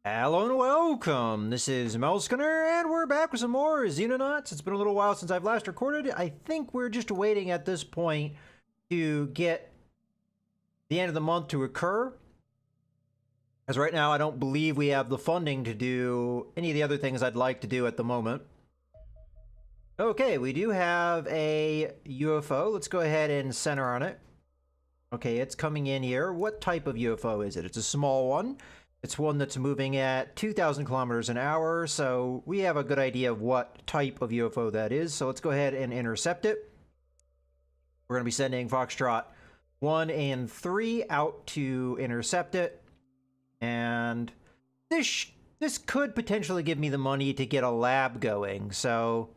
Hello and welcome! This is Skinner, and we're back with some more Xenonauts. It's been a little while since I've last recorded. I think we're just waiting at this point to get the end of the month to occur. As right now, I don't believe we have the funding to do any of the other things I'd like to do at the moment. Okay, we do have a UFO. Let's go ahead and center on it. Okay, it's coming in here. What type of UFO is it? It's a small one. It's one that's moving at 2,000 kilometers an hour, so we have a good idea of what type of UFO that is. So let's go ahead and intercept it. We're going to be sending Foxtrot 1 and 3 out to intercept it. And this could potentially give me the money to get a lab going, so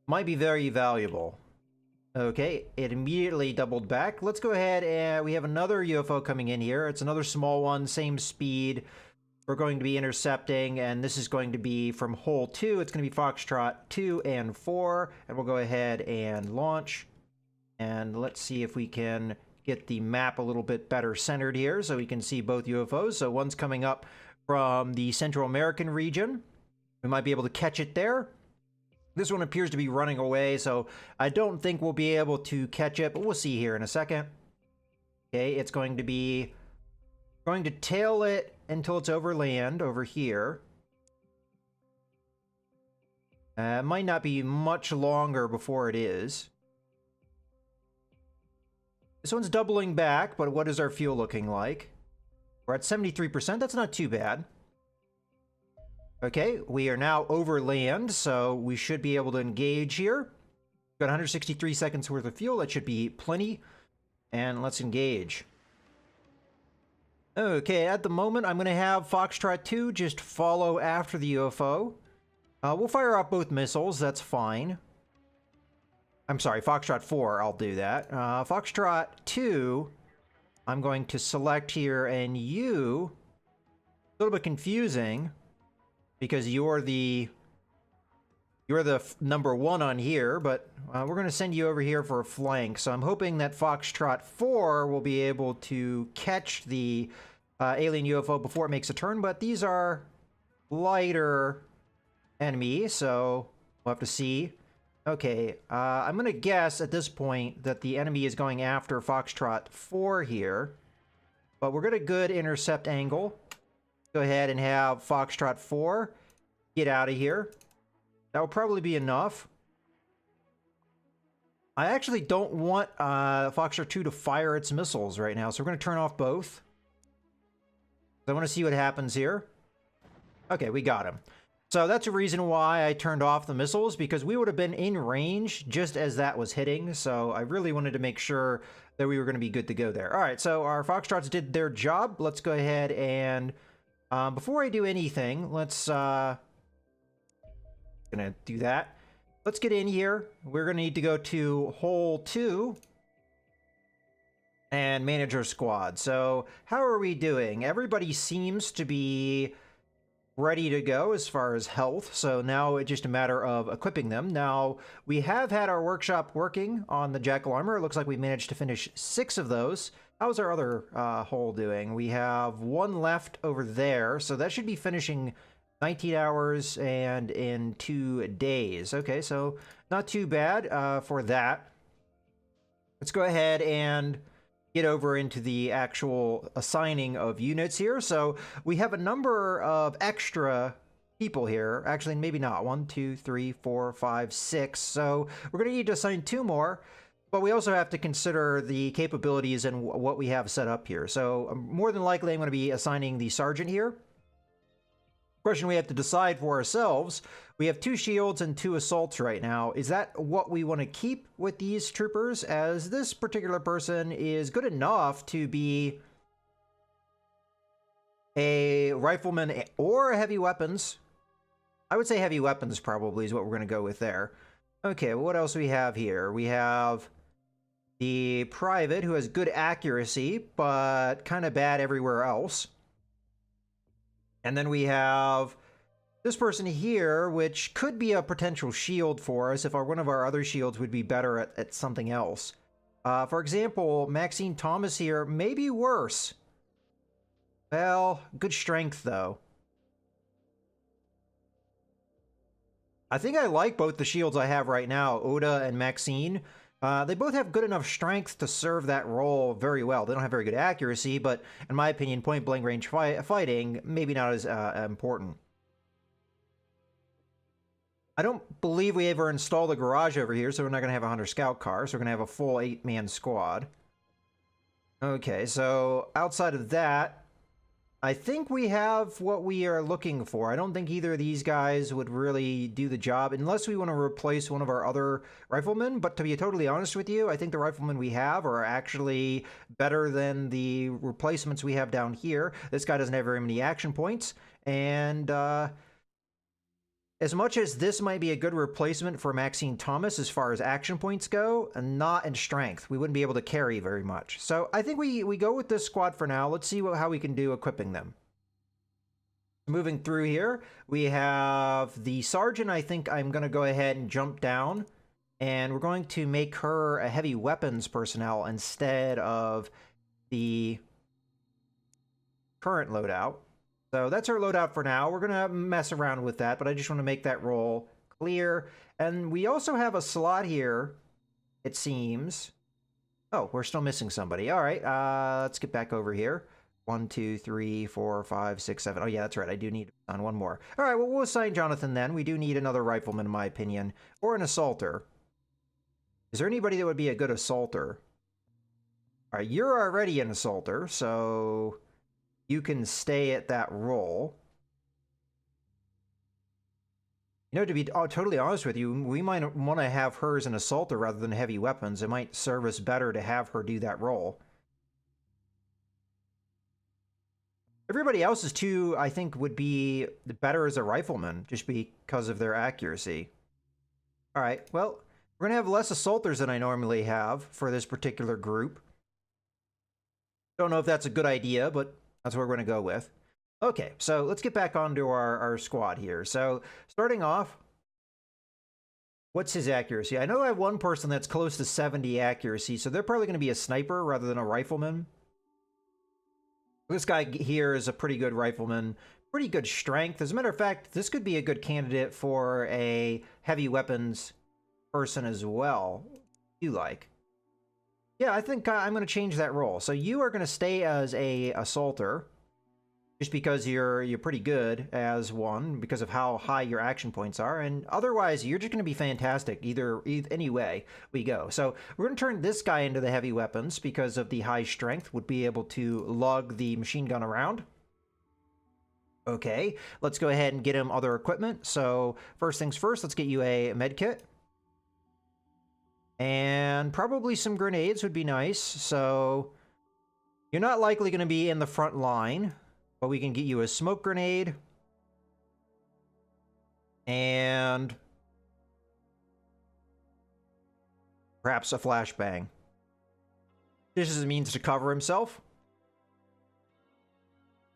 might be very valuable. Okay, it immediately doubled back. Let's go ahead and we have another UFO coming in here. It's another small one, same speed. We're going to be intercepting, and this is going to be from hole 2. It's going to be Foxtrot 2 and 4, and we'll go ahead and launch. And let's see if we can get the map a little bit better centered here so we can see both UFOs. So one's coming up from the Central American region. We might be able to catch it there. This one appears to be running away, so I don't think we'll be able to catch it, but we'll see here in a second. Okay, it's going to tail it until it's over land over here. It might not be much longer before it is. This one's doubling back, but what is our fuel looking like? We're at 73%. That's not too bad. Okay, we are now over land, so we should be able to engage here. Got 163 seconds worth of fuel. That should be plenty. And let's engage. Okay, at the moment, I'm going to have Foxtrot 2 just follow after the UFO. We'll fire off both missiles. That's fine. I'm sorry, Foxtrot 4, I'll do that. Foxtrot 2, I'm going to select here, and you... A little bit confusing, because you're the number 1 on here, but we're going to send you over here for a flank. So I'm hoping that Foxtrot 4 will be able to catch the alien UFO before it makes a turn, but these are lighter enemies, so we'll have to see. Okay, I'm going to guess at this point that the enemy is going after Foxtrot 4 here, but we're going to good intercept angle. Go ahead and have Foxtrot 4 get out of here. That will probably be enough. I actually don't want Foxtrot 2 to fire its missiles right now, so we're going to turn off both. I want to see what happens here. Okay, we got him. So that's a reason why I turned off the missiles, because we would have been in range just as that was hitting. So I really wanted to make sure that we were going to be good to go there. All right, so our Foxtrots did their job. Let's go ahead and... before I do anything, let's gonna do that. Let's get in here. We're gonna need to go to hole 2 and manage our squad. So how are we doing? Everybody seems to be ready to go as far as health. So now it's just a matter of equipping them. Now we have had our workshop working on the Jackal armor. It looks like we managed to finish 6 of those. How's our other hole doing? We have 1 left over there, so that should be finishing 19 hours and in 2 days. Okay, so not too bad for that. Let's go ahead and get over into the actual assigning of units here. So we have a number of extra people here. Actually, maybe not. 1, 2, 3, 4, 5, 6. So we're going to need to assign 2 more. But we also have to consider the capabilities and what we have set up here. So more than likely, I'm going to be assigning the sergeant here. Question we have to decide for ourselves. We have 2 shields and 2 assaults right now. Is that what we want to keep with these troopers? As this particular person is good enough to be a rifleman or heavy weapons. I would say heavy weapons probably is what we're going to go with there. Okay, well, what else do we have here? We have the private, who has good accuracy, but kind of bad everywhere else. And then we have this person here, which could be a potential shield for us if one of our other shields would be better at something else. For example, Maxine Thomas here may be worse Well, good strength, though. I think I like both the shields I have right now, Oda and Maxine. They both have good enough strength to serve that role very well. They don't have very good accuracy, but in my opinion, point-blank range fighting, maybe not as important. I don't believe we ever installed a garage over here, so we're not going to have a Hunter Scout car, so we're going to have a full 8-man squad. Okay, so outside of that, I think we have what we are looking for. I don't think either of these guys would really do the job unless we want to replace one of our other riflemen. But to be totally honest with you, I think the riflemen we have are actually better than the replacements we have down here. This guy doesn't have very many action points. And as much as this might be a good replacement for Maxine Thomas as far as action points go, and not in strength, we wouldn't be able to carry very much. So I think we go with this squad for now. Let's see how we can do equipping them. Moving through here, we have the sergeant. I think I'm going to go ahead and jump down, and we're going to make her a heavy weapons personnel instead of the current loadout. So that's our loadout for now. We're going to mess around with that, but I just want to make that role clear. And we also have a slot here, it seems. Oh, we're still missing somebody. All right, let's get back over here. 1, 2, 3, 4, 5, 6, 7. Oh, yeah, that's right. I do need on one more. All right, well, we'll assign Jonathan then. We do need another rifleman, in my opinion, or an assaulter. Is there anybody that would be a good assaulter? All right, you're already an assaulter, so you can stay at that role. You know, to be totally honest with you, we might want to have her as an assaulter rather than heavy weapons. It might serve us better to have her do that role. Everybody else's too, I think, would be better as a rifleman, just because of their accuracy. All right, well, we're going to have less assaulters than I normally have for this particular group. Don't know if that's a good idea, but that's what we're going to go with. Okay, so let's get back onto our squad here. So starting off, what's his accuracy? I know I have one person that's close to 70 accuracy, so they're probably going to be a sniper rather than a rifleman. This guy here is a pretty good rifleman, pretty good strength. As a matter of fact, this could be a good candidate for a heavy weapons person as well. You like? Yeah, I think I'm going to change that role. So you are going to stay as a assaulter, just because you're pretty good as one, because of how high your action points are, and otherwise you're just going to be fantastic either any way we go. So we're going to turn this guy into the heavy weapons because of the high strength, would be able to lug the machine gun around. Okay, let's go ahead and get him other equipment. So first things first, let's get you a med kit. And probably some grenades would be nice. So you're not likely going to be in the front line, but we can get you a smoke grenade. And perhaps a flashbang. This is a means to cover himself.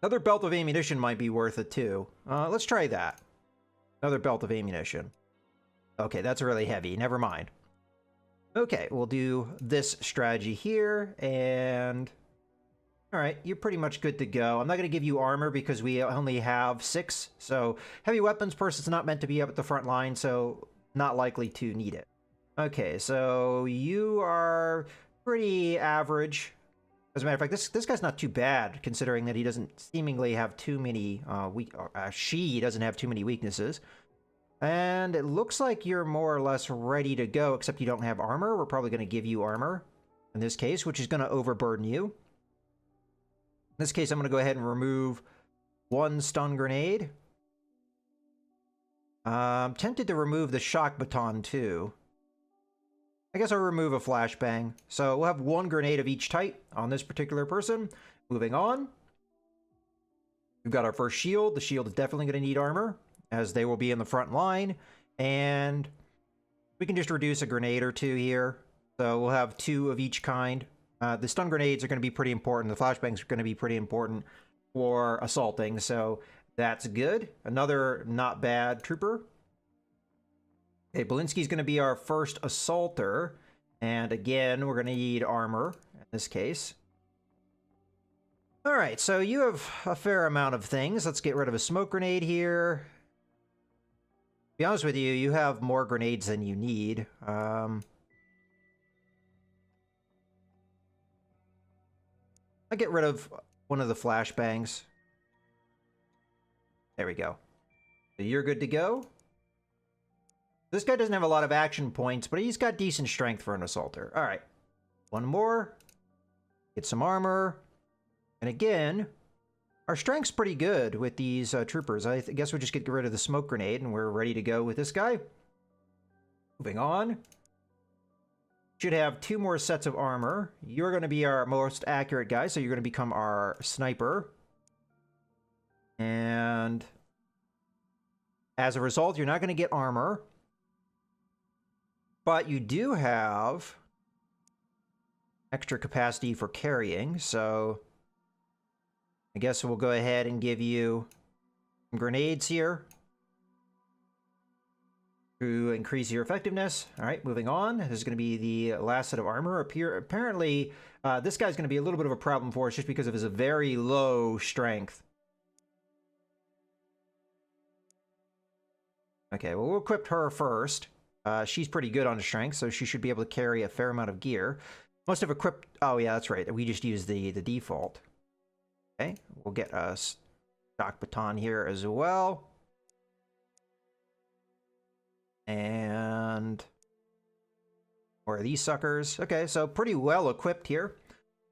Another belt of ammunition might be worth it too. Let's try that. Another belt of ammunition. Okay, that's really heavy. Never mind. Okay, we'll do this strategy here, and all right, you're pretty much good to go. I'm not going to give you armor because we only have 6, so heavy weapons person's not meant to be up at the front line, so not likely to need it. Okay, so you are pretty average. As a matter of fact, this guy's not too bad, considering that he doesn't seemingly have too many she doesn't have too many weaknesses. And it looks like you're more or less ready to go, except you don't have armor. We're probably going to give you armor in this case, which is going to overburden you. In this case, I'm going to go ahead and remove 1 stun grenade. I'm tempted to remove the shock baton too. I guess I'll remove a flashbang. So we'll have 1 grenade of each type on this particular person. Moving on. We've got our first shield. The shield is definitely going to need armor, as they will be in the front line, and we can just reduce a grenade or 2 here. So we'll have 2 of each kind. The stun grenades are going to be pretty important. The flashbangs are going to be pretty important for assaulting, so that's good. Another not bad trooper. Okay, Belinsky's going to be our first assaulter, and again, we're going to need armor in this case. All right, so you have a fair amount of things. Let's get rid of a smoke grenade here. To be honest with you, you have more grenades than you need. I get rid of one of the flashbangs. There we go. So you're good to go. This guy doesn't have a lot of action points, but he's got decent strength for an assaulter. All right. One more. Get some armor. And again, our strength's pretty good with these troopers. I guess we'll just get rid of the smoke grenade, and we're ready to go with this guy. Moving on. Should have 2 more sets of armor. You're going to be our most accurate guy, so you're going to become our sniper. And as a result, you're not going to get armor. But you do have extra capacity for carrying, so I guess we'll go ahead and give you some grenades here to increase your effectiveness. All right, moving on. This is going to be the last set of armor. Apparently, this guy's going to be a little bit of a problem for us just because of his very low strength. Okay, well, we'll equip her first. She's pretty good on strength, so she should be able to carry a fair amount of gear. Must have equipped... Oh, yeah, that's right. We just used the default. Okay, we'll get a stock baton here as well. And... where are these suckers? Okay, so pretty well equipped here.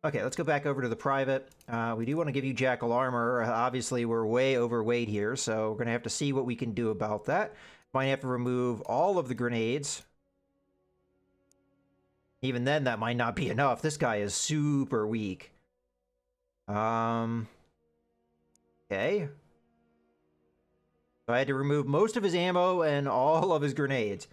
Okay, let's go back over to the private. We do want to give you jackal armor. Obviously, we're way overweight here, so we're going to have to see what we can do about that. Might have to remove all of the grenades. Even then, that might not be enough. This guy is super weak. Okay. So I had to remove most of his ammo and all of his grenades.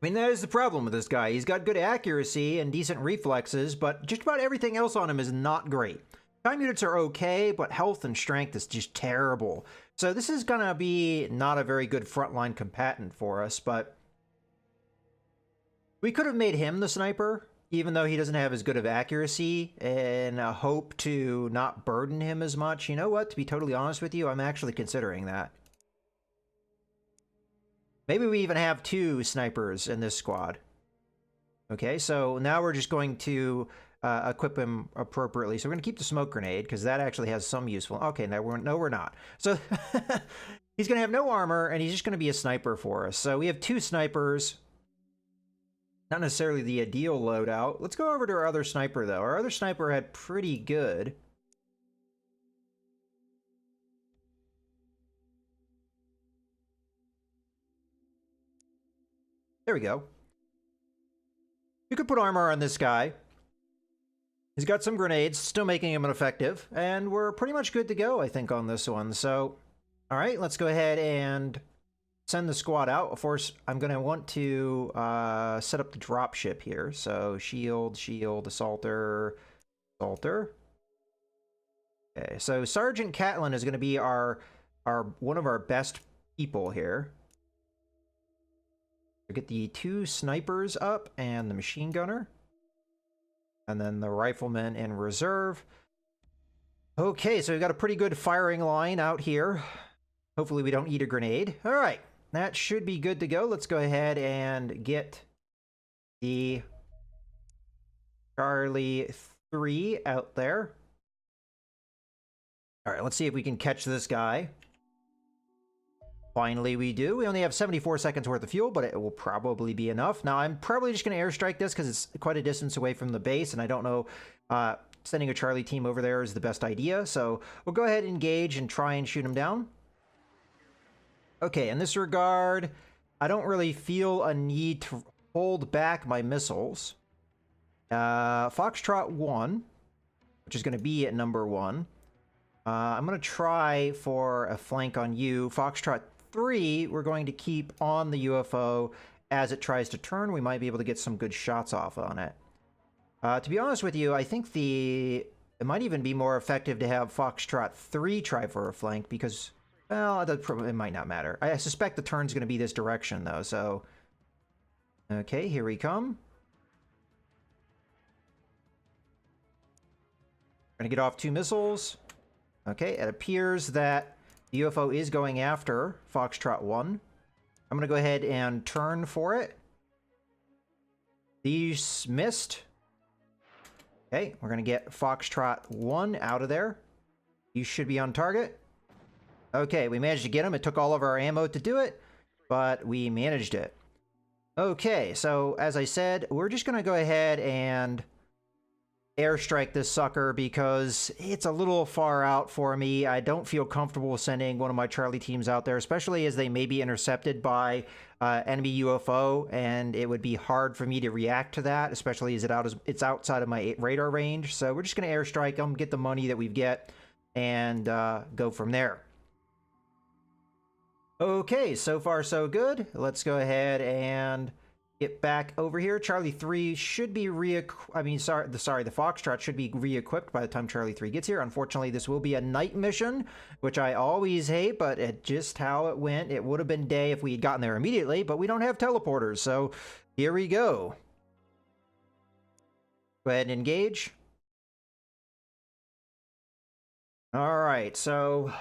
I mean, that is the problem with this guy. He's got good accuracy and decent reflexes, but just about everything else on him is not great. Time units are okay, but health and strength is just terrible. So this is going to be not a very good frontline combatant for us, but we could have made him the sniper, even though he doesn't have as good of accuracy, and hope to not burden him as much. You know what? To be totally honest with you, I'm actually considering that. Maybe we even have 2 snipers in this squad. Okay, so now we're just going to equip him appropriately. So we're going to keep the smoke grenade, because that actually has some useful... Okay, no, we're not. So he's going to have no armor, and he's just going to be a sniper for us. So we have 2 snipers. Not necessarily the ideal loadout. Let's go over to our other sniper, though. Our other sniper had pretty good. There we go. You could put armor on this guy. He's got some grenades, still making him ineffective. And we're pretty much good to go, I think, on this one. So, all right, let's go ahead and send the squad out. Of course, I'm going to want to set up the drop ship here. So shield, assaulter, assaulter. Okay, so Sergeant Catlin is going to be our one of our best people here. We get the 2 snipers up and the machine gunner. And then the rifleman in reserve. Okay, so we've got a pretty good firing line out here. Hopefully we don't eat a grenade. All right. That should be good to go. Let's go ahead and get the Charlie 3 out there. All right, let's see if we can catch this guy. Finally, we do. We only have 74 seconds worth of fuel, but it will probably be enough. Now, I'm probably just going to airstrike this because it's quite a distance away from the base, and I don't know sending a Charlie team over there is the best idea. So we'll go ahead and engage and try and shoot him down. Okay, in this regard, I don't really feel a need to hold back my missiles. Foxtrot 1, which is going to be at number 1. I'm going to try for a flank on you. Foxtrot 3, we're going to keep on the UFO as it tries to turn. We might be able to get some good shots off on it. To be honest with you, I think it might even be more effective to have Foxtrot 3 try for a flank because, well, it might not matter. I suspect the turn's going to be this direction, though, so... Okay, here we come. We're gonna get off 2 missiles. Okay, it appears that the UFO is going after Foxtrot 1. I'm gonna go ahead and turn for it. These missed. Okay, we're gonna get Foxtrot 1 out of there. You should be on target. Okay, we managed to get him. It took all of our ammo to do it, but we managed it. Okay, so as I said, we're just gonna go ahead and airstrike this sucker because it's a little far out for me. I don't feel comfortable sending one of my Charlie teams out there, especially as they may be intercepted by enemy UFO, and it would be hard for me to react to that, especially as it's outside of my radar range. So we're just going to airstrike them, get the money that we get, and go from there. Okay, so far so good. Let's go ahead and get back over here. Charlie 3 should be the Foxtrot should be re-equipped by the time Charlie 3 gets here. Unfortunately, this will be a night mission, which I always hate, but it's just how it went. It would have been day if we had gotten there immediately, but we don't have teleporters, so here we go. Go ahead and engage. All right, so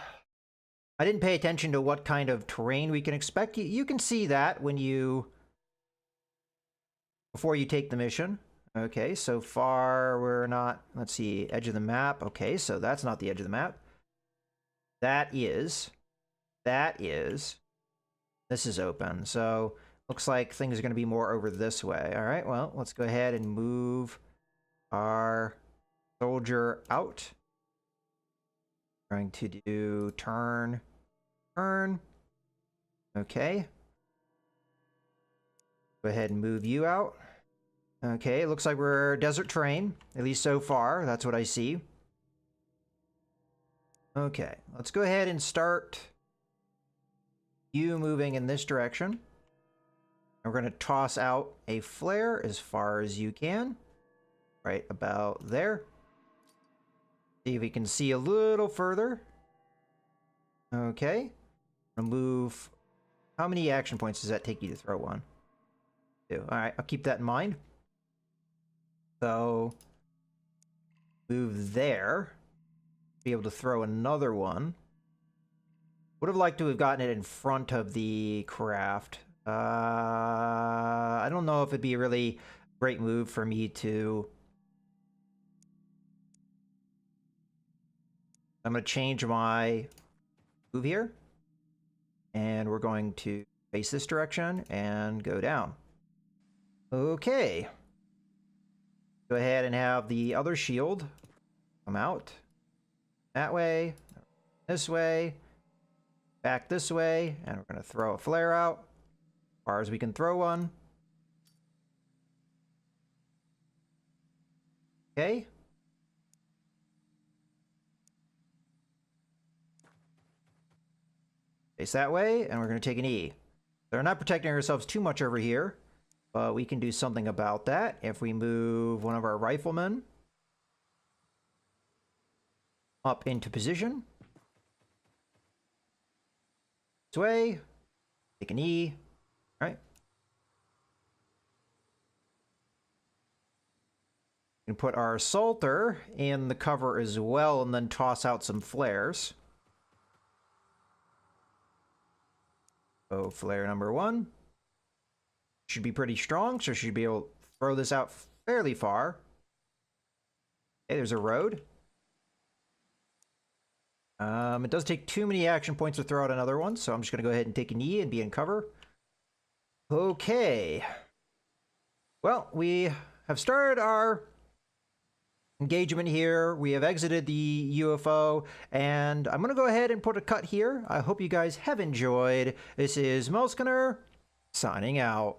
I didn't pay attention to what kind of terrain we can expect. You can see that when before you take the mission. Okay, so far we're not, let's see, edge of the map. Okay, so that's not the edge of the map. This is open. So looks like things are going to be more over this way. All right, well, let's go ahead and move our soldier out. Going to do turn. Okay. Go ahead and move you out. Okay, it looks like we're desert terrain, at least so far. That's what I see. Okay, let's go ahead and start you moving in this direction. We're going to toss out a flare as far as you can. Right about there. See if we can see a little further. Okay. I'm going to move. How many action points does that take you to throw one? All right, I'll keep that in mind. So move there. Be able to throw another one. Would have liked to have gotten it in front of the craft. I don't know if it'd be a really great move for me to. I'm going to change my move here. And we're going to face this direction and go down. Okay. Go ahead and have the other shield come out. That way. This way. Back this way. And we're going to throw a flare out. As far as we can throw one. Okay. Face that way. And we're going to take an E. So we're not protecting ourselves too much over here. But we can do something about that if we move one of our riflemen up into position. This way. Take an E. All right. We can put our assaulter in the cover as well and then toss out some flares. So flare number 1. Should be pretty strong, so should be able to throw this out fairly far. Okay, there's a road. It does take too many action points to throw out another one, so I'm just going to go ahead and take a knee and be in cover. Okay. Well, we have started our engagement here. We have exited the UFO, and I'm going to go ahead and put a cut here. I hope you guys have enjoyed. This is Melskinner, signing out.